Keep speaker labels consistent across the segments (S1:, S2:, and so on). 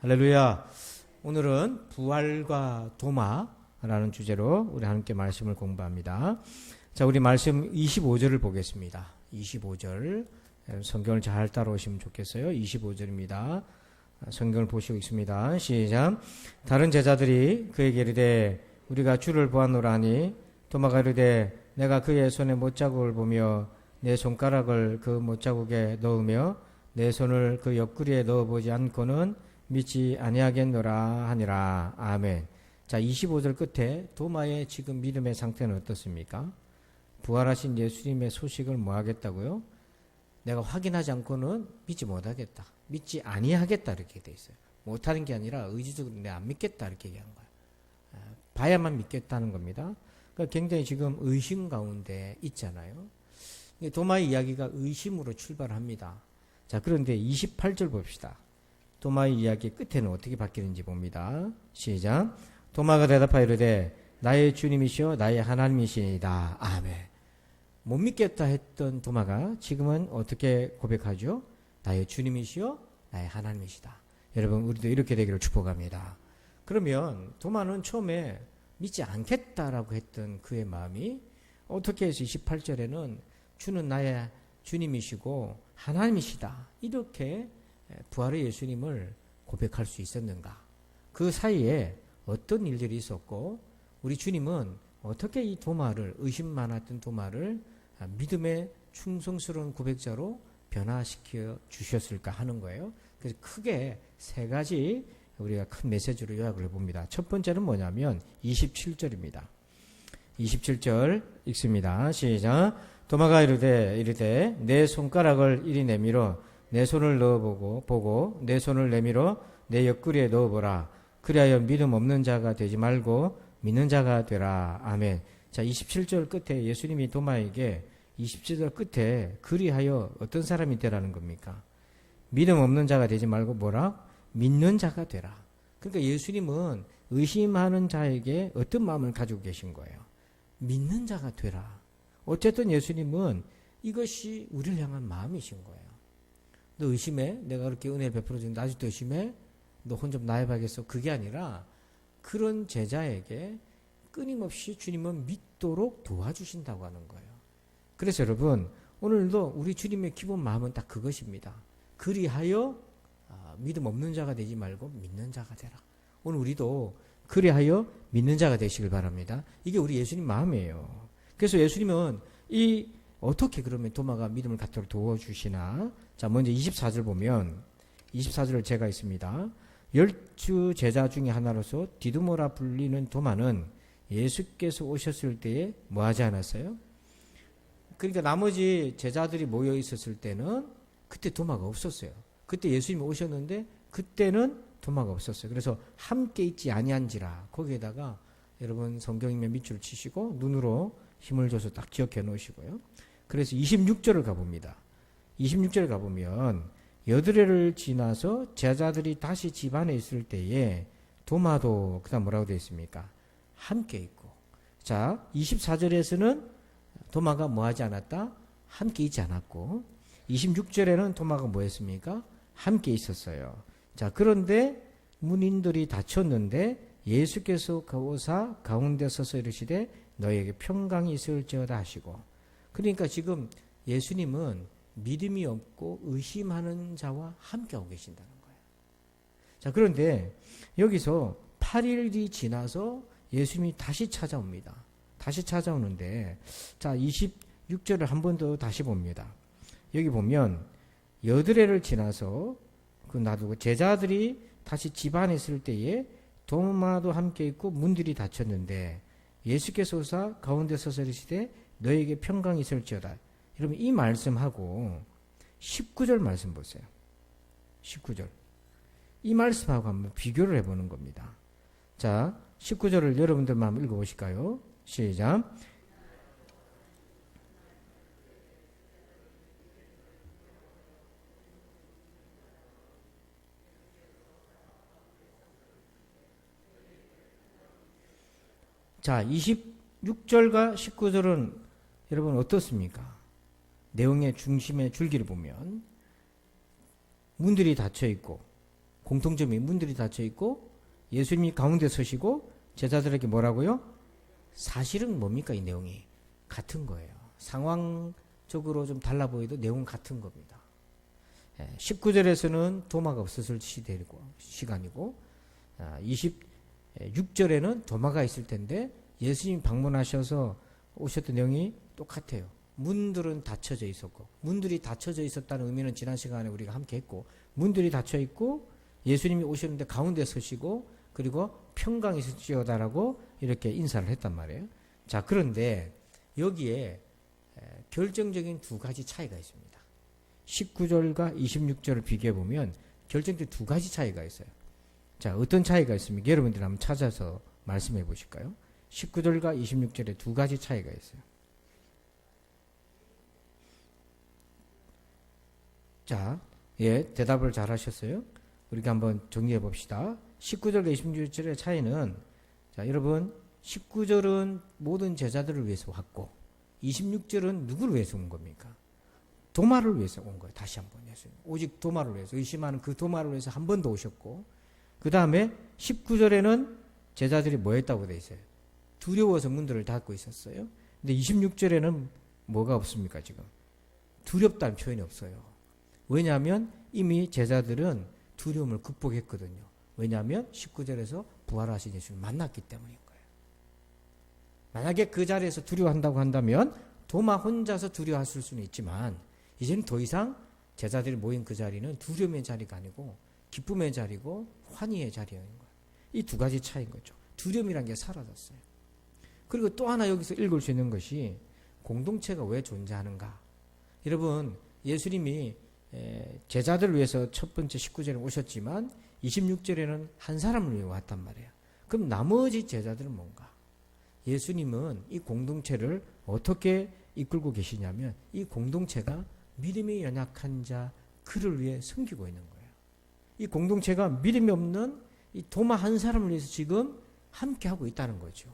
S1: 할렐루야. 오늘은 부활과 도마라는 주제로 우리 함께 말씀을 공부합니다. 자, 우리 말씀 25절을 보겠습니다. 25절. 성경을 잘 따라오시면 좋겠어요. 25절입니다. 성경을 보시고 있습니다. 시작. 다른 제자들이 그에게 이르되 우리가 주를 보았노라 하니 도마가 이르되 내가 그의 손에 못자국을 보며 내 손가락을 그 못자국에 넣으며 내 손을 그 옆구리에 넣어보지 않고는 믿지 아니하겠노라 하니라. 아멘. 자, 25절 끝에 도마의 지금 믿음의 상태는 어떻습니까? 부활하신 예수님의 소식을 뭐 하겠다고요? 내가 확인하지 않고는 믿지 못하겠다. 믿지 아니하겠다 이렇게 돼 있어요. 못하는 게 아니라 의지적으로 내가 안 믿겠다 이렇게 얘기한 거예요. 봐야만 믿겠다는 겁니다. 그러니까 굉장히 지금 의심 가운데 있잖아요. 도마의 이야기가 의심으로 출발합니다. 자, 그런데 28절 봅시다. 도마의 이야기 끝에는 어떻게 바뀌는지 봅니다. 시작. 도마가 대답하여 이르되 나의 주님이시여 나의 하나님이시니이다. 아멘. 못 믿겠다 했던 도마가 지금은 어떻게 고백하죠? 나의 주님이시여 나의 하나님이시다. 여러분, 우리도 이렇게 되기를 축복합니다. 그러면 도마는 처음에 믿지 않겠다라고 했던 그의 마음이 어떻게 해서 28절에는 주는 나의 주님이시고 하나님이시다 이렇게 부활의 예수님을 고백할 수 있었는가? 그 사이에 어떤 일들이 있었고 우리 주님은 어떻게 이 도마를, 의심 많았던 도마를 믿음의 충성스러운 고백자로 변화시켜 주셨을까 하는 거예요. 그래서 크게 세 가지 우리가 큰 메시지로 요약을 해봅니다. 첫 번째는 뭐냐면 27절입니다. 27절 읽습니다. 시작. 도마가 이르되 내 손가락을 이리 내밀어 내 손을 넣어보고 내 손을 내밀어 내 옆구리에 넣어보라. 그리하여 믿음 없는 자가 되지 말고 믿는 자가 되라. 아멘. 자, 27절 끝에 예수님이 도마에게 27절 끝에 그리하여 어떤 사람이 되라는 겁니까? 믿음 없는 자가 되지 말고 뭐라? 믿는 자가 되라. 그러니까 예수님은 의심하는 자에게 어떤 마음을 가지고 계신 거예요? 믿는 자가 되라. 어쨌든 예수님은 이것이 우리를 향한 마음이신 거예요. 너 의심해? 내가 그렇게 은혜 베풀어주는데 아직도 의심해? 너 혼 좀 나해봐야겠어? 그게 아니라 그런 제자에게 끊임없이 주님은 믿도록 도와주신다고 하는 거예요. 그래서 여러분, 오늘도 우리 주님의 기본 마음은 딱 그것입니다. 그리하여 믿음 없는 자가 되지 말고 믿는 자가 되라. 오늘 우리도 그리하여 믿는 자가 되시길 바랍니다. 이게 우리 예수님 마음이에요. 그래서 예수님은 어떻게 그러면 도마가 믿음을 갖도록 도와주시나? 자, 먼저 24절 보면 24절을 제가 있습니다. 12 제자 중에 하나로서 디두모라 불리는 도마는 예수께서 오셨을 때에 뭐 하지 않았어요? 그러니까 나머지 제자들이 모여 있었을 때는 그때 도마가 없었어요. 그때 예수님이 오셨는데 그때는 도마가 없었어요. 그래서 함께 있지 아니한지라 거기에다가 여러분 성경이면 밑줄을 치시고 눈으로 힘을 줘서 딱 기억해 놓으시고요. 그래서 26절을 가봅니다. 26절 가보면 여드레를 지나서 제자들이 다시 집 안에 있을 때에 도마도 그다음 뭐라고 되어 있습니까? 함께 있고. 자, 24절에서는 도마가 뭐 하지 않았다? 함께 있지 않았고 26절에는 도마가 뭐 했습니까? 함께 있었어요. 자, 그런데 문인들이 닫혔는데 예수께서 오사 가운데 서서 이르시되 너에게 평강이 있을지어다 하시고. 그러니까 지금 예수님은 믿음이 없고 의심하는 자와 함께하고 계신다는 거예요. 자, 그런데 여기서 8일이 지나서 예수님이 다시 찾아옵니다. 다시 찾아오는데 자, 26절을 한 번 더 다시 봅니다. 여기 보면 여드레를 지나서 놔두고 제자들이 다시 집 안에 있을 때에 도마도 함께 있고 문들이 닫혔는데 예수께서 오사 가운데 서서 이르시되 너에게 평강이 있을지어다. 여러분, 이 말씀하고 19절 말씀 보세요. 19절. 이 말씀하고 한번 비교를 해보는 겁니다. 자, 19절을 여러분들만 한번 읽어보실까요? 시작. 자, 26절과 19절은 여러분 어떻습니까? 내용의 중심의 줄기를 보면 문들이 닫혀 있고 공통점이 문들이 닫혀 있고 예수님이 가운데 서시고 제자들에게 뭐라고요? 사실은 뭡니까? 이 내용이 같은 거예요. 상황적으로 좀 달라 보여도 내용은 같은 겁니다. 19절에서는 도마가 없었을 시간이고 26절에는 도마가 있을 텐데 예수님이 방문하셔서 오셨던 내용이 똑같아요. 문들은 닫혀져 있었고, 문들이 닫혀져 있었다는 의미는 지난 시간에 우리가 함께 했고, 문들이 닫혀 있고 예수님이 오셨는데 가운데 서시고 그리고 평강이 있을지어다라고 이렇게 인사를 했단 말이에요. 자, 그런데 여기에 결정적인 두 가지 차이가 있습니다. 19절과 26절을 비교해 보면 결정적인 두 가지 차이가 있어요. 자, 어떤 차이가 있습니까? 여러분들 한번 찾아서 말씀해 보실까요? 19절과 26절에 두 가지 차이가 있어요. 자, 대답을 잘 하셨어요. 우리가 한번 정리해 봅시다. 19절과 26절의 차이는, 자, 여러분, 19절은 모든 제자들을 위해서 왔고, 26절은 누구를 위해서 온 겁니까? 도마를 위해서 온 거예요. 다시 한번 예수님. 오직 도마를 위해서, 의심하는 그 도마를 위해서 한 번 더 오셨고, 그 다음에 19절에는 제자들이 뭐 했다고 돼 있어요? 두려워서 문들을 닫고 있었어요. 근데 26절에는 뭐가 없습니까, 지금? 두렵다는 표현이 없어요. 왜냐하면 이미 제자들은 두려움을 극복했거든요. 왜냐하면 19절에서 부활하신 예수를 만났기 때문인 거예요. 만약에 그 자리에서 두려워한다고 한다면 도마 혼자서 두려워했을 수는 있지만 이제는 더 이상 제자들이 모인 그 자리는 두려움의 자리가 아니고 기쁨의 자리고 환희의 자리인 거예요. 이 두 가지 차이인 거죠. 두려움이란 게 사라졌어요. 그리고 또 하나 여기서 읽을 수 있는 것이 공동체가 왜 존재하는가. 여러분, 예수님이 제자들을 위해서 첫 번째 19절에 오셨지만 26절에는 한 사람을 위해 왔단 말이에요. 그럼 나머지 제자들은 뭔가? 예수님은 이 공동체를 어떻게 이끌고 계시냐면 이 공동체가 믿음이 연약한 자 그를 위해 섬기고 있는 거예요. 이 공동체가 믿음이 없는 이 도마 한 사람을 위해서 지금 함께 하고 있다는 거죠.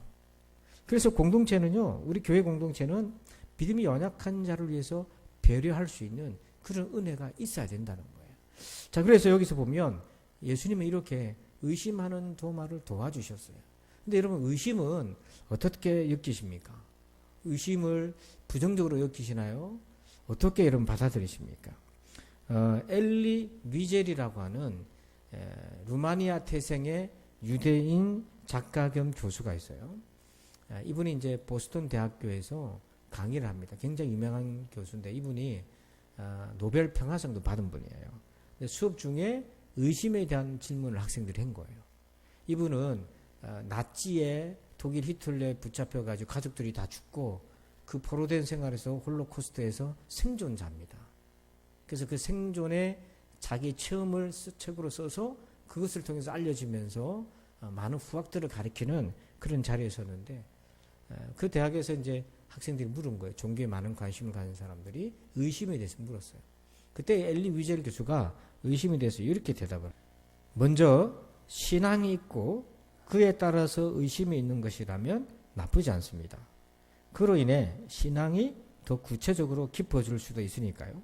S1: 그래서 공동체는요, 우리 교회 공동체는 믿음이 연약한 자를 위해서 배려할 수 있는 그런 은혜가 있어야 된다는 거예요. 자, 그래서 여기서 보면 예수님은 이렇게 의심하는 도마를 도와주셨어요. 근데 여러분, 의심은 어떻게 여기십니까? 의심을 부정적으로 여기시나요? 어떻게 여러분 받아들이십니까? 엘리 위젤이라고 하는 루마니아 태생의 유대인 작가 겸 교수가 있어요. 이분이 이제 보스턴 대학교에서 강의를 합니다. 굉장히 유명한 교수인데 이분이 노벨 평화상도 받은 분이에요. 수업 중에 의심에 대한 질문을 학생들이 한 거예요. 이분은 나치에 독일 히틀러에 붙잡혀가지고 가족들이 다 죽고 그 포로된 생활에서 홀로코스트에서 생존자입니다. 그래서 그 생존의 자기 체험을 책으로 써서 그것을 통해서 알려지면서 많은 후학들을 가리키는 그런 자리에 섰는데 그 대학에서 이제 학생들이 물은 거예요. 종교에 많은 관심을 가진 사람들이 의심에 대해서 물었어요. 그때 엘리 위젤 교수가 의심에 대해서 이렇게 대답을 해요. 먼저 신앙이 있고 그에 따라서 의심이 있는 것이라면 나쁘지 않습니다. 그로 인해 신앙이 더 구체적으로 깊어질 수도 있으니까요.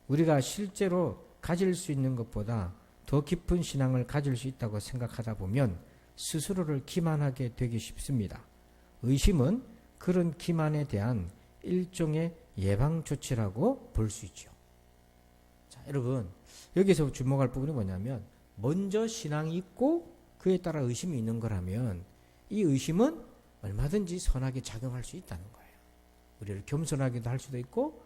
S1: 우리가 실제로 가질 수 있는 것보다 더 깊은 신앙을 가질 수 있다고 생각하다 보면 스스로를 기만하게 되기 쉽습니다. 의심은 그런 기만에 대한 일종의 예방 조치라고 볼 수 있죠. 자, 여러분, 여기서 주목할 부분이 뭐냐면 먼저 신앙이 있고 그에 따라 의심이 있는 거라면 이 의심은 얼마든지 선하게 작용할 수 있다는 거예요. 우리를 겸손하게도 할 수도 있고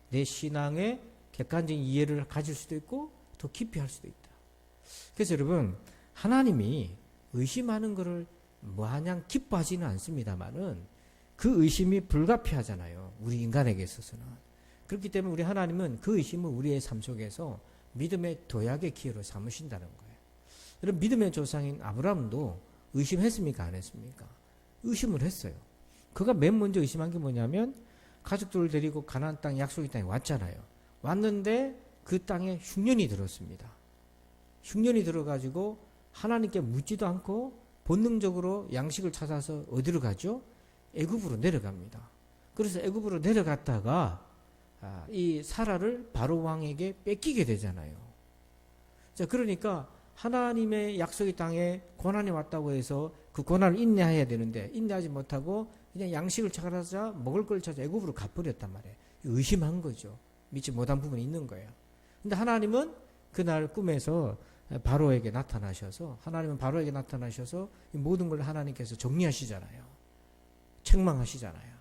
S1: 내 신앙의 객관적인 이해를 가질 수도 있고 더 깊이 할 수도 있다. 그래서 여러분, 하나님이 의심하는 것을 마냥 기뻐하지는 않습니다만은 그 의심이 불가피하잖아요. 우리 인간에게 있어서는. 그렇기 때문에 우리 하나님은 그 의심을 우리의 삶 속에서 믿음의 도약의 기회로 삼으신다는 거예요. 여러분, 믿음의 조상인 아브라함도 의심했습니까? 안 했습니까? 의심을 했어요. 그가 맨 먼저 의심한 게 뭐냐면 가족들을 데리고 가나안 땅 약속의 땅에 왔잖아요. 왔는데 그 땅에 흉년이 들었습니다. 흉년이 들어가지고 하나님께 묻지도 않고 본능적으로 양식을 찾아서 어디로 가죠? 애굽으로 내려갑니다. 그래서 애굽으로 내려갔다가 이 사라를 바로 왕에게 뺏기게 되잖아요. 자, 그러니까 하나님의 약속의 땅에 고난이 왔다고 해서 그 고난을 인내해야 되는데 인내하지 못하고 그냥 양식을 찾아서 먹을 걸 찾아 애굽으로 가버렸단 말이에요. 의심한 거죠. 믿지 못한 부분이 있는 거예요. 근데 하나님은 그날 꿈에서 바로에게 나타나셔서 이 모든 걸 하나님께서 정리하시잖아요. 책망하시잖아요.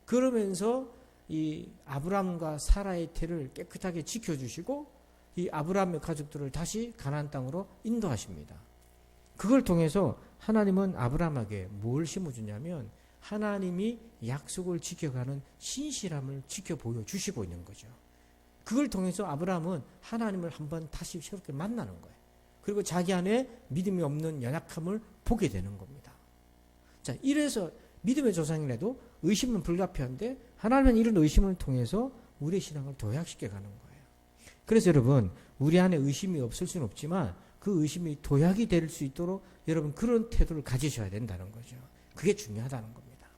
S1: 그러면서 이 아브라함과 사라의 태를 깨끗하게 지켜주시고 이 아브라함의 가족들을 다시 가나안 땅으로 인도하십니다. 그걸 통해서 하나님은 아브라함에게 뭘 심어주냐면 하나님이 약속을 지켜가는 신실함을 지켜 보여주시고 있는 거죠. 그걸 통해서 아브라함은 하나님을 한번 다시 새롭게 만나는 거예요. 그리고 자기 안에 믿음이 없는 연약함을 보게 되는 겁니다. 자, 이래서 믿음의 조상이라도 의심은 불가피한데 하나님은 이런 의심을 통해서 우리의 신앙을 도약시켜 가는 거예요. 그래서 여러분, 우리 안에 의심이 없을 수는 없지만 그 의심이 도약이 될 수 있도록 여러분 그런 태도를 가지셔야 된다는 거죠. 그게 중요하다는 겁니다.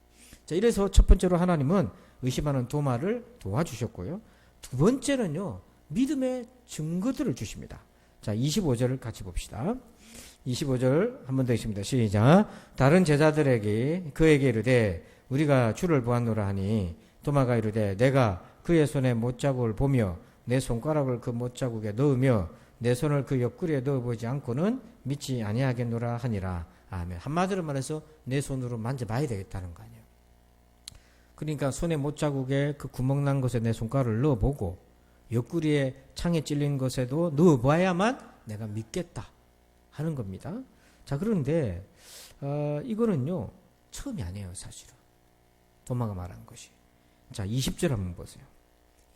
S1: 자, 이래서 첫 번째로 하나님은 의심하는 도마를 도와주셨고요. 두 번째는요, 믿음의 증거들을 주십니다. 자, 25절을 같이 봅시다. 25절 한 번 더 있습니다. 시작. 다른 제자들에게 그에게 이르되 우리가 주를 보았노라 하니 도마가 이르되 내가 그의 손에 못자국을 보며 내 손가락을 그 못자국에 넣으며 내 손을 그 옆구리에 넣어보지 않고는 믿지 아니하겠노라 하니라. 아멘. 한마디로 말해서 내 손으로 만져봐야 되겠다는 거 아니에요. 그러니까 손에 못자국에 그 구멍 난 것에 내 손가락을 넣어보고 옆구리에 창에 찔린 것에도 넣어봐야만 내가 믿겠다 하는 겁니다. 자, 그런데 이거는요 처음이 아니에요. 사실은 도마가 말한 것이. 자, 20절 한번 보세요.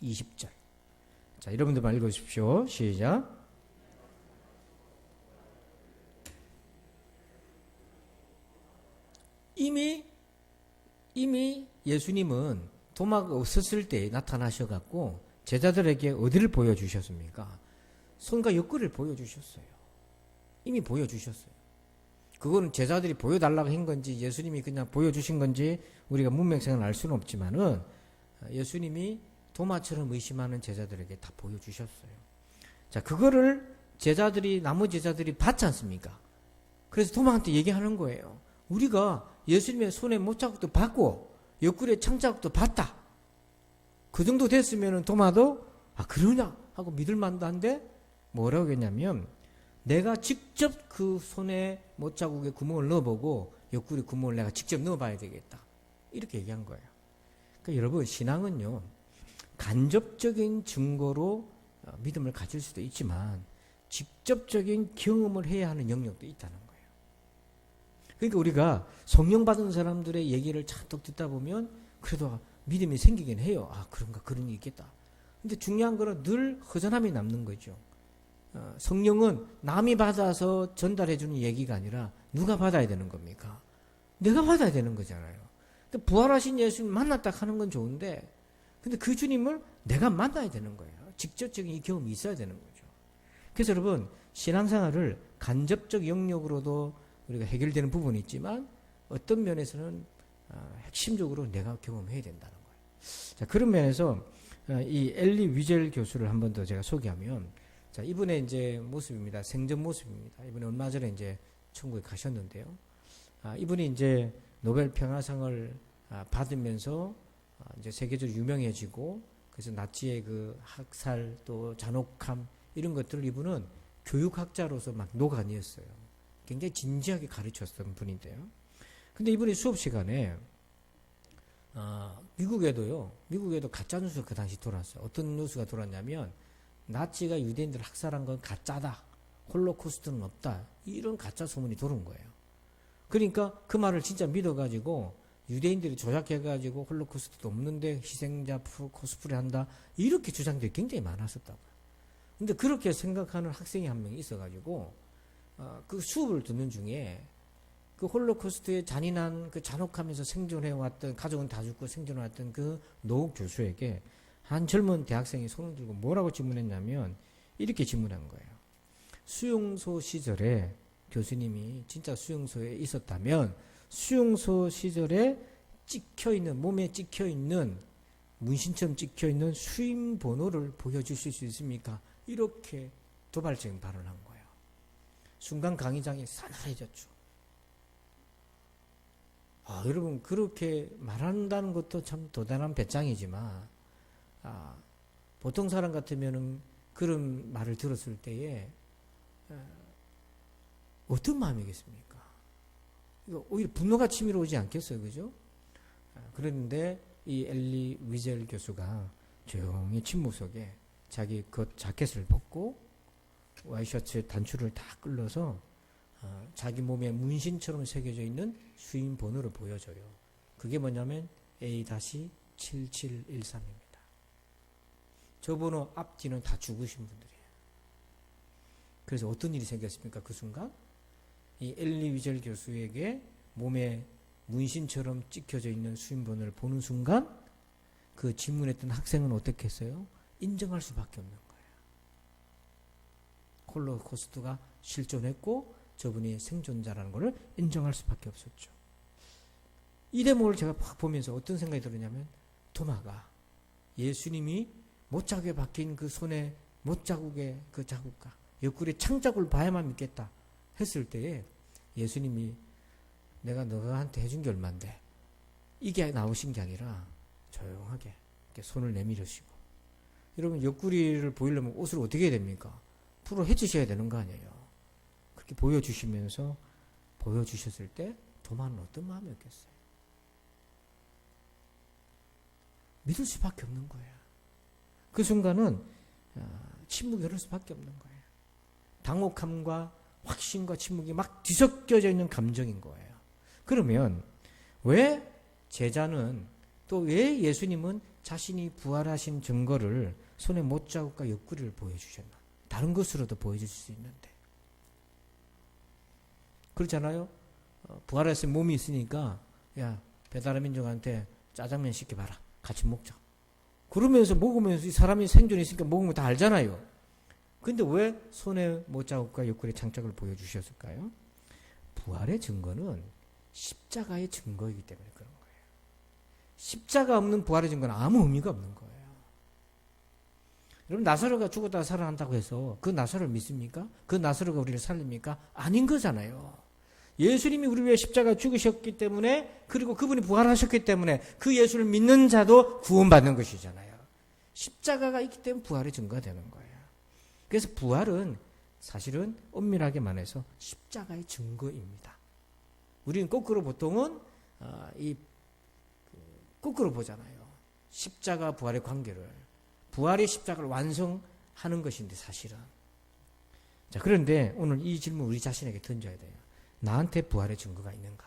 S1: 20절. 자, 여러분들만 읽어주십시오. 시작. 이미 예수님은 도마가 없었을 때 나타나셔갖고 제자들에게 어디를 보여주셨습니까? 손과 옆구리를 보여주셨어요. 이미 보여주셨어요. 그거는 제자들이 보여달라고 한 건지 예수님이 그냥 보여주신 건지 우리가 문맥상은 알 수는 없지만은 예수님이 도마처럼 의심하는 제자들에게 다 보여주셨어요. 자, 그거를 나머지 제자들이 봤지 않습니까? 그래서 도마한테 얘기하는 거예요. 우리가 예수님의 손에 못자국도 봤고 옆구리에 창자국도 봤다. 그 정도 됐으면 도마도 그러냐 하고 믿을 만도 한데 뭐라고 했냐면 내가 직접 그 손에 못자국에 구멍을 넣어보고 옆구리 구멍을 내가 직접 넣어봐야 되겠다. 이렇게 얘기한 거예요. 그러니까 여러분, 신앙은요 간접적인 증거로 믿음을 가질 수도 있지만 직접적인 경험을 해야 하는 영역도 있다는 거예요. 그러니까 우리가 성령 받은 사람들의 얘기를 잔뜩 듣다 보면 그래도 믿음이 생기긴 해요. 그런가, 그런 일이 있겠다. 근데 중요한 거는 늘 허전함이 남는 거죠. 성령은 남이 받아서 전달해 주는 얘기가 아니라 누가 받아야 되는 겁니까? 내가 받아야 되는 거잖아요. 근데 부활하신 예수님 만났다 하는 건 좋은데 근데 그 주님을 내가 만나야 되는 거예요. 직접적인 이 경험이 있어야 되는 거죠. 그래서 여러분, 신앙생활을 간접적 영역으로도 우리가 해결되는 부분이 있지만 어떤 면에서는 핵심적으로 내가 경험해야 된다는 거예요. 자, 그런 면에서 이 엘리 위젤 교수를 한 번 더 제가 소개하면, 자, 이분의 이제 모습입니다. 생전 모습입니다. 이분이 얼마 전에 이제 천국에 가셨는데요. 이분이 이제 노벨 평화상을 받으면서 이제 세계적으로 유명해지고, 그래서 나치의 그 학살 또 잔혹함 이런 것들을 이분은 교육학자로서 막 노간이었어요. 굉장히 진지하게 가르쳤던 분인데요. 근데 이분이 수업 시간에 미국에도 가짜 뉴스가 그 당시 돌았어요. 어떤 뉴스가 돌았냐면 나치가 유대인들을 학살한 건 가짜다. 홀로코스트는 없다. 이런 가짜 소문이 돌은 거예요. 그러니까 그 말을 진짜 믿어가지고 유대인들이 조작해가지고 홀로코스트도 없는데 희생자 코스프레 한다. 이렇게 주장들이 굉장히 많았었다고요. 근데 그렇게 생각하는 학생이 한 명 있어가지고 그 수업을 듣는 중에 그 홀로코스트의 잔인한 그 잔혹하면서 생존해왔던, 가족은 다 죽고 생존해왔던 그 노 교수에게 한 젊은 대학생이 손을 들고 뭐라고 질문했냐면 이렇게 질문한 거예요. 수용소 시절에 교수님이 진짜 수용소에 있었다면 수용소 시절에 찍혀있는, 몸에 찍혀있는, 문신처럼 찍혀있는 수임 번호를 보여주실 수 있습니까? 이렇게 도발적인 발언을 한 거예요. 순간 강의장이 싸늘해졌죠. 여러분 그렇게 말한다는 것도 참 대단한 배짱이지만 보통 사람 같으면은 그런 말을 들었을 때에 어떤 마음이겠습니까? 이거 오히려 분노가 치밀어 오지 않겠어요, 그죠? 그런데 이 엘리 위젤 교수가 조용히 침묵 속에 자기 그 자켓을 벗고 와이셔츠 단추를 다 끌어서 자기 몸에 문신처럼 새겨져 있는 수인 번호를 보여줘요. 그게 뭐냐면 A-7713입니다. 저 번호 앞뒤는 다 죽으신 분들이에요. 그래서 어떤 일이 생겼습니까? 그 순간 이 엘리 위젤 교수에게 몸에 문신처럼 찍혀져 있는 수인 번호를 보는 순간 그 질문했던 학생은 어떻게 했어요? 인정할 수밖에 없는 거예요. 홀로코스트가 실존했고 저분이 생존자라는 것을 인정할 수밖에 없었죠. 이 대목을 제가 팍 보면서 어떤 생각이 들었냐면 도마가 예수님이 못자국에 박힌 그 손에 못자국의 그 자국과 옆구리에 창자국을 봐야만 믿겠다 했을 때에 예수님이 내가 너한테 해준 게 얼만데 이게 나오신 게 아니라 조용하게 이렇게 손을 내밀으시고 여러분 옆구리를 보이려면 옷을 어떻게 해야 됩니까? 풀어 해주셔야 되는 거 아니에요. 그렇게 보여주시면서 보여주셨을 때 도마는 어떤 마음이었겠어요? 믿을 수밖에 없는 거예요. 그 순간은 침묵이 흐를 수밖에 없는 거예요. 당혹함과 확신과 침묵이 막 뒤섞여져 있는 감정인 거예요. 그러면 왜 제자는 또 왜 예수님은 자신이 부활하신 증거를 손에 못자국과 옆구리를 보여주셨나? 다른 것으로도 보여줄 수 있는데 그렇잖아요. 부활했을 몸이 있으니까 야 배달민족한테 짜장면 시켜봐라. 같이 먹자. 그러면서 먹으면서 이 사람이 생존이 있으니까 먹으면 다 알잖아요. 근데 왜 손에 못자국과 옆구리 창작을 보여주셨을까요? 부활의 증거는 십자가의 증거이기 때문에 그런 거예요. 십자가 없는 부활의 증거는 아무 의미가 없는 거예요. 여러분 나사로가 죽었다가 살아난다고 해서 그 나사로를 믿습니까? 그 나사로가 우리를 살립니까? 아닌 거잖아요. 예수님이 우리 위해 십자가 죽으셨기 때문에 그리고 그분이 부활하셨기 때문에 그 예수를 믿는 자도 구원받는 것이잖아요. 십자가가 있기 때문에 부활의 증거가 되는 거예요. 그래서 부활은 사실은 엄밀하게 말해서 십자가의 증거입니다. 우리는 거꾸로 보통은 거꾸로 보잖아요. 십자가 부활의 관계를 부활의 십자가를 완성하는 것인데 사실은 자 그런데 오늘 이 질문 우리 자신에게 던져야 돼요. 나한테 부활의 증거가 있는가?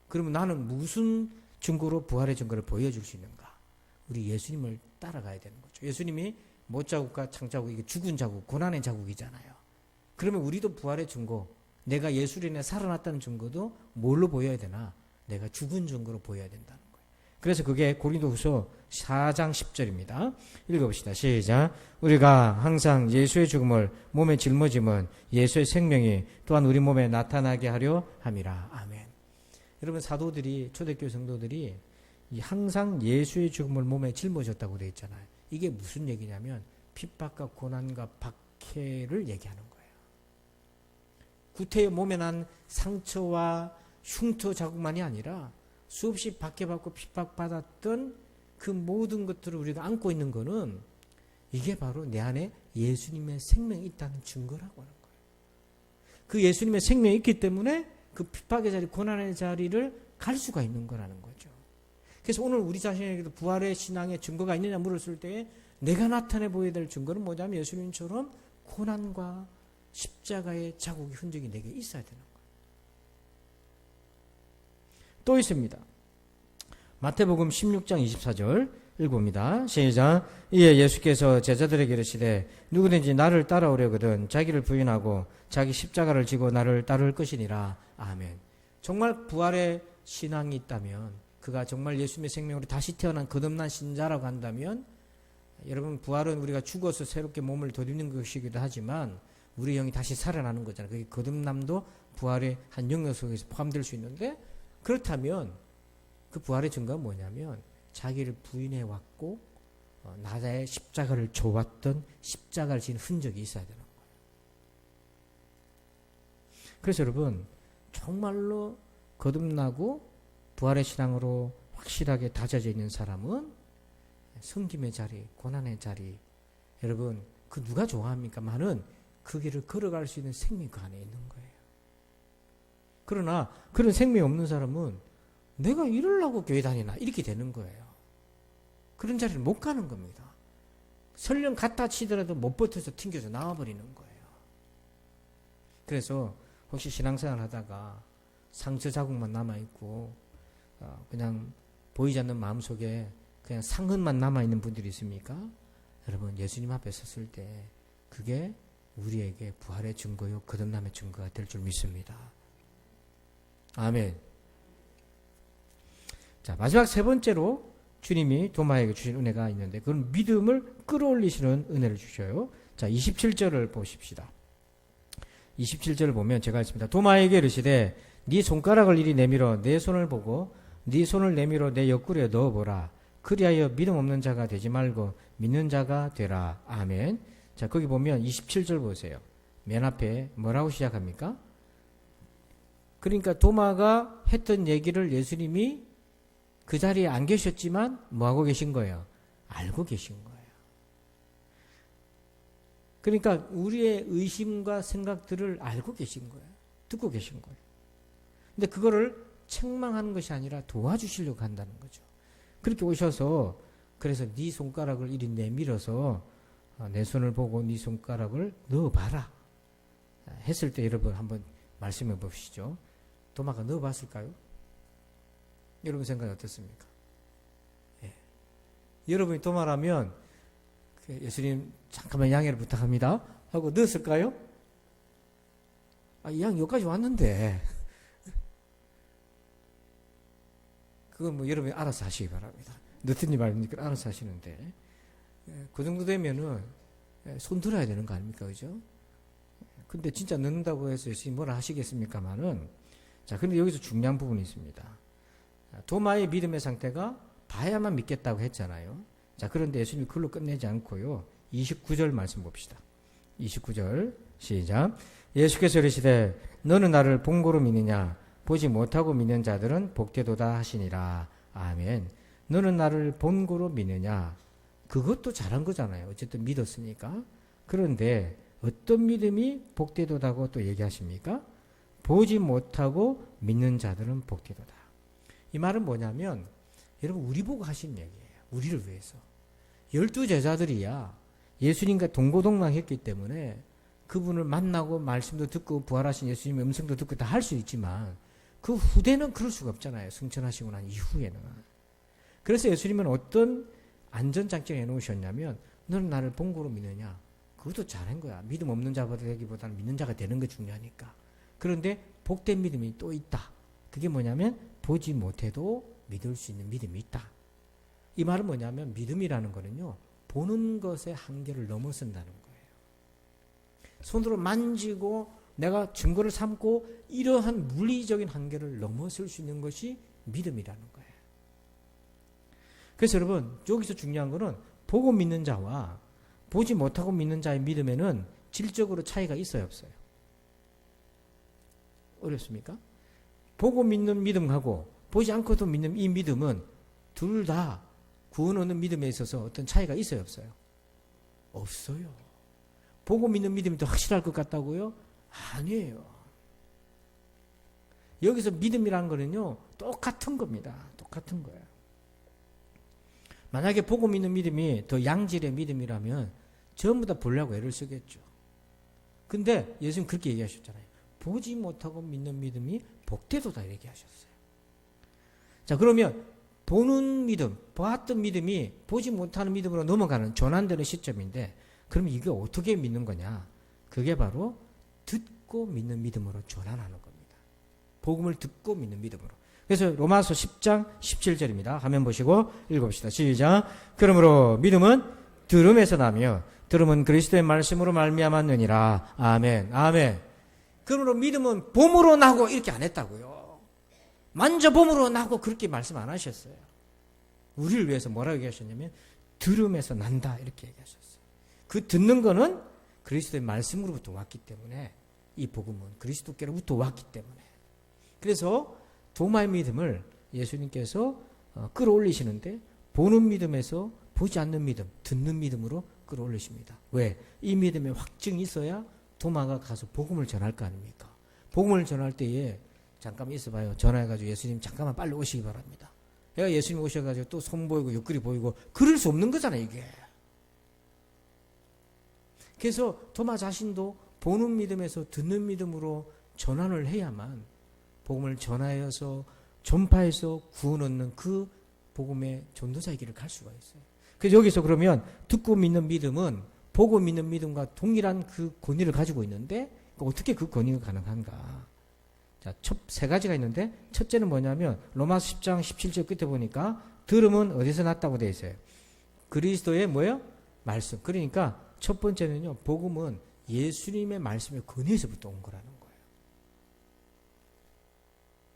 S1: 그러면 나는 무슨 증거로 부활의 증거를 보여줄 수 있는가? 우리 예수님을 따라가야 되는 거죠. 예수님이 못자국과 창자국 이게 죽은 자국, 고난의 자국이잖아요. 그러면 우리도 부활의 증거, 내가 예수로 인해 살아났다는 증거도 뭘로 보여야 되나? 내가 죽은 증거로 보여야 된다는 거예요. 그래서 그게 고린도후서 4장 10절입니다. 읽어봅시다. 시작. 우리가 항상 예수의 죽음을 몸에 짊어짐은 예수의 생명이 또한 우리 몸에 나타나게 하려 함이라. 아멘. 여러분 사도들이 초대교회 성도들이 항상 예수의 죽음을 몸에 짊어졌다고 되어 있잖아요. 이게 무슨 얘기냐면 핍박과 고난과 박해를 얘기하는 거예요. 구태여 몸에 난 상처와 흉터 자국만이 아니라 수없이 박해받고 핍박받았던 그 모든 것들을 우리가 안고 있는 거는 이게 바로 내 안에 예수님의 생명이 있다는 증거라고 하는 거예요. 그 예수님의 생명이 있기 때문에 그 핍박의 자리, 고난의 자리를 갈 수가 있는 거라는 거죠. 그래서 오늘 우리 자신에게도 부활의 신앙의 증거가 있느냐 물었을 때 내가 나타내 보여야 될 증거는 뭐냐면 예수님처럼 고난과 십자가의 자국의 흔적이 내게 있어야 되는 거예요. 또 있습니다. 마태복음 16장 24절 읽어봅니다. 시작. 이에 예수께서 제자들에게 이르시되 누구든지 나를 따라오려거든 자기를 부인하고 자기 십자가를 지고 나를 따를 것이니라. 아멘. 정말 부활의 신앙이 있다면 그가 정말 예수님의 생명으로 다시 태어난 거듭난 신자라고 한다면 여러분 부활은 우리가 죽어서 새롭게 몸을 덧입는 것이기도 하지만 우리 영이 다시 살아나는 거잖아요. 그게 거듭남도 부활의 한 영역 속에서 포함될 수 있는데 그렇다면 그 부활의 증거가 뭐냐면 자기를 부인해 왔고 나의 십자가를 줘왔던 십자가를 지닌 흔적이 있어야 되는 거예요. 그래서 여러분 정말로 거듭나고 부활의 신앙으로 확실하게 다져져 있는 사람은 섬김의 자리, 고난의 자리, 여러분 그 누가 좋아합니까? 많은 그 길을 걸어갈 수 있는 생명이 그 안에 있는 거예요. 그러나 그런 생명이 없는 사람은 내가 이러려고 교회 다니나 이렇게 되는 거예요. 그런 자리를 못 가는 겁니다. 설령 갔다 치더라도 못 버텨서 튕겨서 나와버리는 거예요. 그래서 혹시 신앙생활 하다가 상처 자국만 남아있고 그냥 보이지 않는 마음속에 그냥 상흔만 남아있는 분들이 있습니까? 여러분 예수님 앞에 섰을 때 그게 우리에게 부활의 증거요 거듭남의 증거가 될 줄 믿습니다. 아멘. 자, 마지막 세 번째로 주님이 도마에게 주신 은혜가 있는데 그건 믿음을 끌어올리시는 은혜를 주셔요. 자, 27절을 보십시다. 27절을 보면 제가 했습니다. 도마에게 이르시되 네 손가락을 이리 내밀어 내 손을 보고 네 손을 내밀어 내 옆구리에 넣어보라. 그리하여 믿음 없는 자가 되지 말고 믿는 자가 되라. 아멘. 자, 거기 보면 27절 보세요. 맨 앞에 뭐라고 시작합니까? 그러니까 도마가 했던 얘기를 예수님이 그 자리에 안 계셨지만 뭐하고 계신 거예요? 알고 계신 거예요. 그러니까 우리의 의심과 생각들을 알고 계신 거예요. 듣고 계신 거예요. 근데 그거를 책망하는 것이 아니라 도와주시려고 한다는 거죠. 그렇게 오셔서 그래서 네 손가락을 이리 내밀어서 내 손을 보고 네 손가락을 넣어봐라 했을 때 여러분 한번 말씀해 보시죠. 도마가 넣어봤을까요? 여러분 생각이 어떻습니까? 예. 여러분이 도마라면 예수님 잠깐만 양해를 부탁합니다 하고 넣었을까요? 이 양 여기까지 왔는데 그건 뭐 여러분이 알아서 하시기 바랍니다. 넣든지 말든지 알아서 하시는데 그 정도 되면은 손 들어야 되는 거 아닙니까? 그죠? 근데 진짜 넣는다고 해서 예수님 뭐라 하시겠습니까만은 자, 근데 여기서 중요한 부분이 있습니다. 도마의 믿음의 상태가 봐야만 믿겠다고 했잖아요. 자, 그런데 예수님이 그걸로 끝내지 않고요. 29절 말씀 봅시다. 29절 시작. 예수께서 이르시되 너는 나를 본고로 믿느냐 보지 못하고 믿는 자들은 복되도다 하시니라. 아멘. 너는 나를 본고로 믿느냐 그것도 잘한 거잖아요. 어쨌든 믿었으니까. 그런데 어떤 믿음이 복되도다고 또 얘기하십니까? 보지 못하고 믿는 자들은 복되도다. 이 말은 뭐냐면 여러분 우리 보고 하신 얘기예요. 우리를 위해서. 12제자들이야 예수님과 동고동락했기 때문에 그분을 만나고 말씀도 듣고 부활하신 예수님의 음성도 듣고 다 할 수 있지만 그 후대는 그럴 수가 없잖아요. 승천하시고 난 이후에는. 그래서 예수님은 어떤 안전장치를 해놓으셨냐면 너는 나를 본고로 믿느냐 그것도 잘한 거야. 믿음 없는 자가 되기보다는 믿는 자가 되는 게 중요하니까. 그런데 복된 믿음이 또 있다. 그게 뭐냐면 보지 못해도 믿을 수 있는 믿음이 있다. 이 말은 뭐냐면 믿음이라는 거는요. 보는 것의 한계를 넘어선다는 거예요. 손으로 만지고 내가 증거를 삼고 이러한 물리적인 한계를 넘어설 수 있는 것이 믿음이라는 거예요. 그래서 여러분 여기서 중요한 거는 보고 믿는 자와 보지 못하고 믿는 자의 믿음에는 질적으로 차이가 있어요 없어요? 어렵습니까? 보고 믿는 믿음하고 보지 않고도 믿는 이 믿음은 둘 다 구원 얻는 믿음에 있어서 어떤 차이가 있어요 없어요? 없어요. 보고 믿는 믿음이 더 확실할 것 같다고요? 아니에요. 여기서 믿음이라는 거는요 똑같은 겁니다. 똑같은 거예요. 만약에 보고 믿는 믿음이 더 양질의 믿음이라면 전부 다 보려고 애를 쓰겠죠. 근데 예수님 그렇게 얘기하셨잖아요. 보지 못하고 믿는 믿음이 복되도다 얘기하셨어요. 자, 그러면 보는 믿음, 보았던 믿음이 보지 못하는 믿음으로 넘어가는 전환되는 시점인데 그럼 이게 어떻게 믿는 거냐? 그게 바로 듣고 믿는 믿음으로 전환하는 겁니다. 복음을 듣고 믿는 믿음으로. 그래서 로마서 10장 17절입니다. 화면 보시고 읽어봅시다. 시작. 그러므로 믿음은 들음에서 나며 들음은 그리스도의 말씀으로 말미암았느니라. 아멘. 아멘. 그러므로 믿음은 봄으로 나고 이렇게 안 했다고요. 만져 봄으로 나고 그렇게 말씀 안 하셨어요. 우리를 위해서 뭐라고 얘기하셨냐면 들음에서 난다 이렇게 얘기하셨어요. 그 듣는 거는 그리스도의 말씀으로부터 왔기 때문에 이 복음은 그리스도께로부터 왔기 때문에. 그래서 도마의 믿음을 예수님께서 끌어올리시는데 보는 믿음에서 보지 않는 믿음, 듣는 믿음으로 끌어올리십니다. 왜? 이 믿음에 확증이 있어야 도마가 가서 복음을 전할 거 아닙니까? 복음을 전할 때에 잠깐만 있어봐요. 전화해가지고 예수님 잠깐만 빨리 오시기 바랍니다. 내가 예수님 오셔가지고 또 손 보이고 옆구리 보이고 그럴 수 없는 거잖아요, 이게. 그래서 도마 자신도 보는 믿음에서 듣는 믿음으로 전환을 해야만 복음을 전하여서 전파해서 구원 얻는 그 복음의 전도자의 길을 갈 수가 있어요. 그래서 여기서 그러면 듣고 믿는 믿음은 보고 믿는 믿음과 동일한 그 권위를 가지고 있는데 어떻게 그 권위가 가능한가? 자, 세 가지가 있는데 첫째는 뭐냐면 로마서 10장 17절 끝에 보니까 들음은 어디서 났다고 되어 있어요? 그리스도의 뭐예요? 말씀. 그러니까 첫 번째는요. 복음은 예수님의 말씀의 권위에서부터 온 거라는 거예요.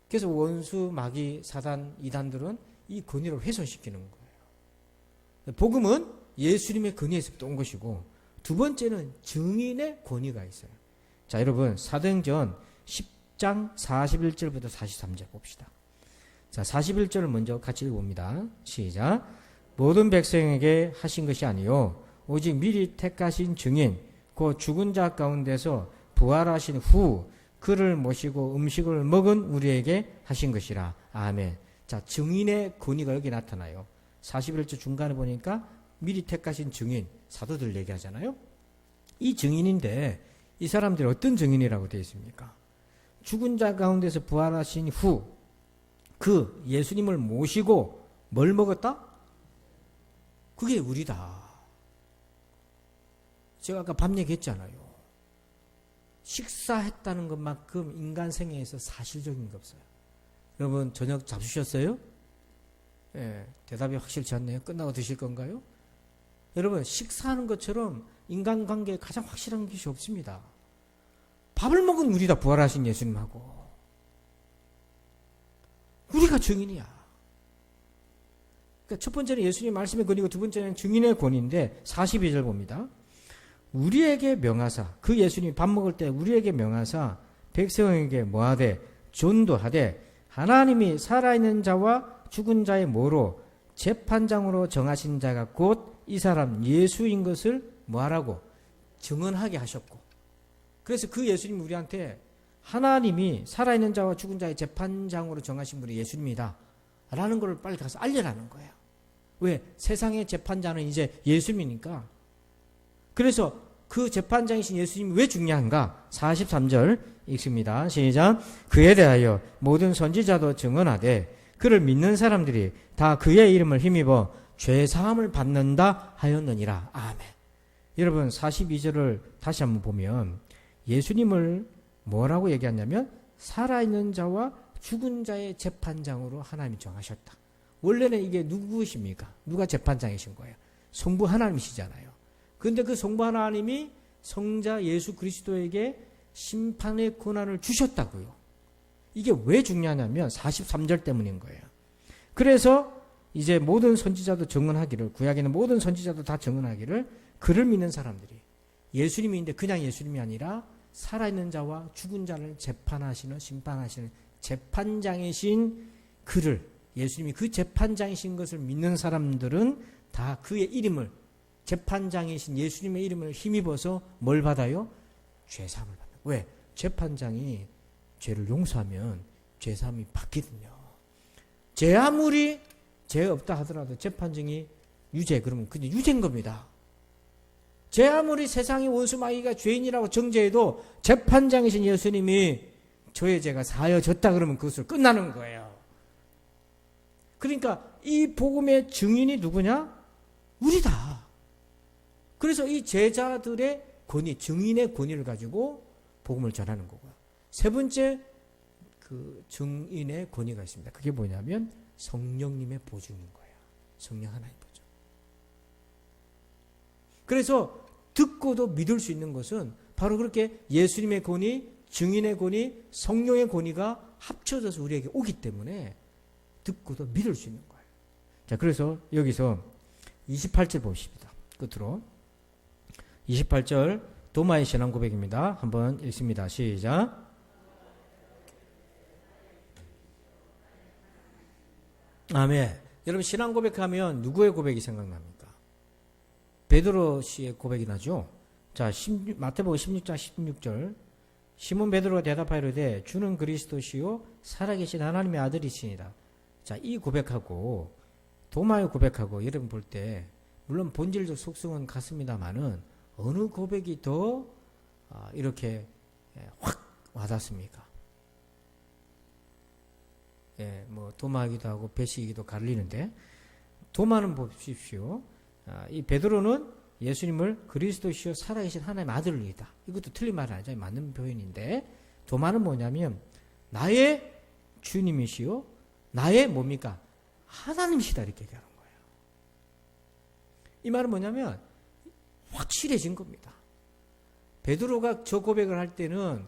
S1: 그래서 원수, 마귀, 사단, 이단들은 이 권위를 훼손시키는 거예요. 복음은 예수님의 권위에서부터 온 것이고 두 번째는 증인의 권위가 있어요. 자, 여러분 사도행전 10장 41절부터 43절 봅시다. 자, 41절을 먼저 같이 읽어봅니다. 시작. 모든 백성에게 하신 것이 아니요 오직 미리 택하신 증인 곧 죽은 자 가운데서 부활하신 후 그를 모시고 음식을 먹은 우리에게 하신 것이라. 아멘. 자, 증인의 권위가 여기 나타나요. 41절 중간에 보니까 미리 택하신 증인, 사도들 얘기하잖아요. 이 증인인데 이 사람들이 어떤 증인이라고 되어 있습니까? 죽은 자 가운데서 부활하신 후 그 예수님을 모시고 뭘 먹었다? 그게 우리다. 제가 아까 밤 얘기했잖아요. 식사했다는 것만큼 인간 생애에서 사실적인 게 없어요. 여러분 저녁 잡수셨어요? 예, 대답이 확실치 않네요. 끝나고 드실 건가요? 여러분 식사하는 것처럼 인간관계에 가장 확실한 것이 없습니다. 밥을 먹은 우리다. 부활하신 예수님하고 우리가 증인이야. 그러니까 첫 번째는 예수님 말씀의 권위고 두 번째는 증인의 권위인데 42절 봅니다. 우리에게 명하사 그 예수님이 밥 먹을 때 우리에게 명하사 백성에게 뭐하되 전도하되 하나님이 살아있는 자와 죽은 자의 뭐로 재판장으로 정하신 자가 곧 이 사람 예수인 것을 뭐하라고 증언하게 하셨고 그래서 그 예수님 우리한테 하나님이 살아있는 자와 죽은 자의 재판장으로 정하신 분이 예수님이다 라는 걸 빨리 가서 알려라는 거예요. 왜? 세상의 재판자는 이제 예수님이니까. 그래서 그 재판장이신 예수님이 왜 중요한가? 43절 읽습니다. 시작. 그에 대하여 모든 선지자도 증언하되 그를 믿는 사람들이 다 그의 이름을 힘입어 죄사함을 받는다 하였느니라. 아멘. 여러분 42절을 다시 한번 보면 예수님을 뭐라고 얘기하냐면 살아있는 자와 죽은 자의 재판장으로 하나님이 정하셨다. 원래는 이게 누구십니까? 누가 재판장이신 거예요? 성부 하나님이시잖아요. 그런데 그 성부 하나님이 성자 예수 그리스도에게 심판의 권한을 주셨다고요. 이게 왜 중요하냐면 43절 때문인 거예요. 그래서 이제 모든 선지자도 증언하기를, 구약에 있는 모든 선지자도 다 증언하기를 그를 믿는 사람들이 예수님인데 그냥 예수님이 아니라 살아있는 자와 죽은 자를 재판하시는 심판하시는 재판장이신 그를 예수님이 그 재판장이신 것을 믿는 사람들은 다 그의 이름을 재판장이신 예수님의 이름을 힘입어서 뭘 받아요? 죄사함을 받는. 왜? 재판장이 죄를 용서하면 죄사함이 받거든요. 죄 아무리 죄 없다 하더라도 재판장이 유죄 그러면 그냥 유죄인 겁니다. 죄 아무리 세상의 원수 마귀가 죄인이라고 정죄해도 재판장이신 예수님이 저의 죄가 사하여졌다 그러면 그것을 끝나는 거예요. 그러니까 이 복음의 증인이 누구냐? 우리다. 그래서 이 제자들의 권위, 증인의 권위를 가지고 복음을 전하는 거고요. 세 번째 그 증인의 권위가 있습니다. 그게 뭐냐면 성령님의 보증인 거예요. 성령 하나님 보증. 그래서 듣고도 믿을 수 있는 것은 바로 그렇게 예수님의 권위, 증인의 권위, 성령의 권위가 합쳐져서 우리에게 오기 때문에 듣고도 믿을 수 있는 거예요. 자, 그래서 여기서 28절 보십니다. 끝으로. 28절 도마의 신앙 고백입니다. 한번 읽습니다. 시작. 아멘. 여러분 신앙 고백하면 누구의 고백이 생각납니까? 베드로 씨의 고백이 나죠. 자, 마태복음 16장 16절. 시몬 베드로가 대답하이르되 주는 그리스도시요 살아계신 하나님의 아들이시니라. 자, 이 고백하고 도마의 고백하고 여러분 볼 때 물론 본질적 속성은 같습니다만은 어느 고백이 더 이렇게 확 와닿습니까? 예, 뭐 도마이기도 하고 배시이기도 갈리는데 도마는 보십시오. 이 베드로는 예수님을 그리스도시요 살아계신 하나님의 아들이다. 이것도 틀린 말 아니죠. 맞는 표현인데 도마는 뭐냐면 나의 주님이시요 나의 뭡니까? 하나님이시다 이렇게 얘기하는 거예요. 이 말은 뭐냐면 확실해진 겁니다. 베드로가 저 고백을 할 때는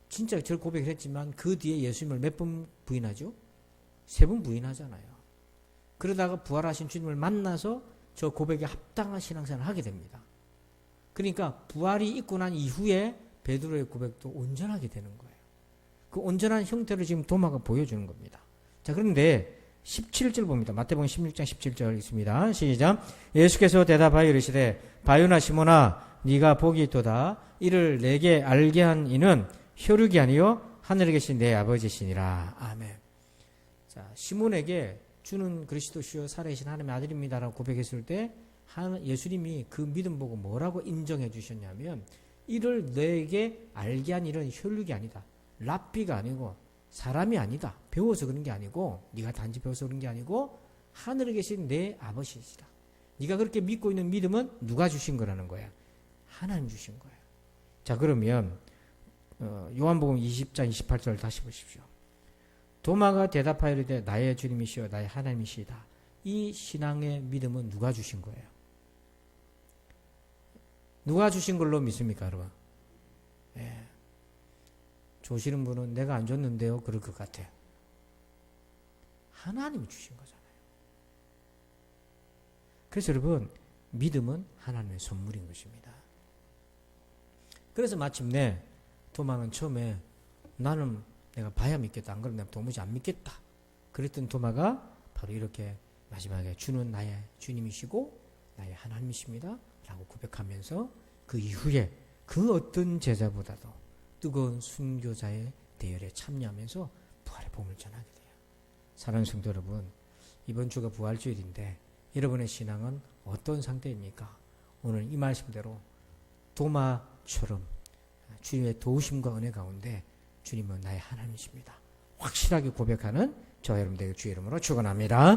S1: 진짜 저 고백을 했지만 그 뒤에 예수님을 몇 번 부인하죠? 3번 부인하잖아요. 그러다가 부활하신 주님을 만나서 저 고백에 합당한 신앙생활을 하게 됩니다. 그러니까 부활이 있고 난 이후에 베드로의 고백도 온전하게 되는 거예요. 그 온전한 형태를 지금 도마가 보여주는 겁니다. 자, 그런데 17절 봅니다. 마태복음 16장 17절 있습니다. 시작. 예수께서 대답하여 이르시되 바요나 시몬아 네가 복이 있도다. 이를 내게 알게 한 이는 혈육이 아니요 하늘에 계신 내 아버지시니라. 아멘. 자, 시몬에게 주는 그리스도시요 살아계신 하나님의 아들입니다라고 고백했을 때 예수님이 그 믿음 보고 뭐라고 인정해 주셨냐면 이를 내게 알게 한 일은 혈육이 아니다. 랍비가 아니고 사람이 아니다. 배워서 그런 게 아니고 네가 단지 배워서 그런 게 아니고 하늘에 계신 내 아버지시다. 네가 그렇게 믿고 있는 믿음은 누가 주신 거라는 거야? 하나님 주신 거야. 자, 그러면 요한복음 20장 28절 다시 보십시오. 도마가 대답하이르되 나의 주님이시여 나의 하나님이시다. 이 신앙의 믿음은 누가 주신 거예요? 누가 주신 걸로 믿습니까, 여러분? 예. 조시는 분은 내가 안 줬는데요 그럴 것 같아요. 하나님이 주신 거잖아요. 그래서 여러분 믿음은 하나님의 선물인 것입니다. 그래서 마침내 도마는 처음에 나는 내가 봐야 믿겠다. 안 그러면 내가 도무지 안 믿겠다. 그랬던 도마가 바로 이렇게 마지막에 주는 나의 주님이시고 나의 하나님이십니다 라고 고백하면서 그 이후에 그 어떤 제자보다도 뜨거운 순교자의 대열에 참여하면서 부활의 복음을 전하게 돼요. 사랑하는 성도 여러분, 이번 주가 부활주일인데 여러분의 신앙은 어떤 상태입니까? 오늘 이 말씀대로 도마처럼 주님의 도우심과 은혜 가운데 주님은 나의 하나님이십니다. 확실하게 고백하는 저와 여러분 되길 주의 이름으로 축원합니다.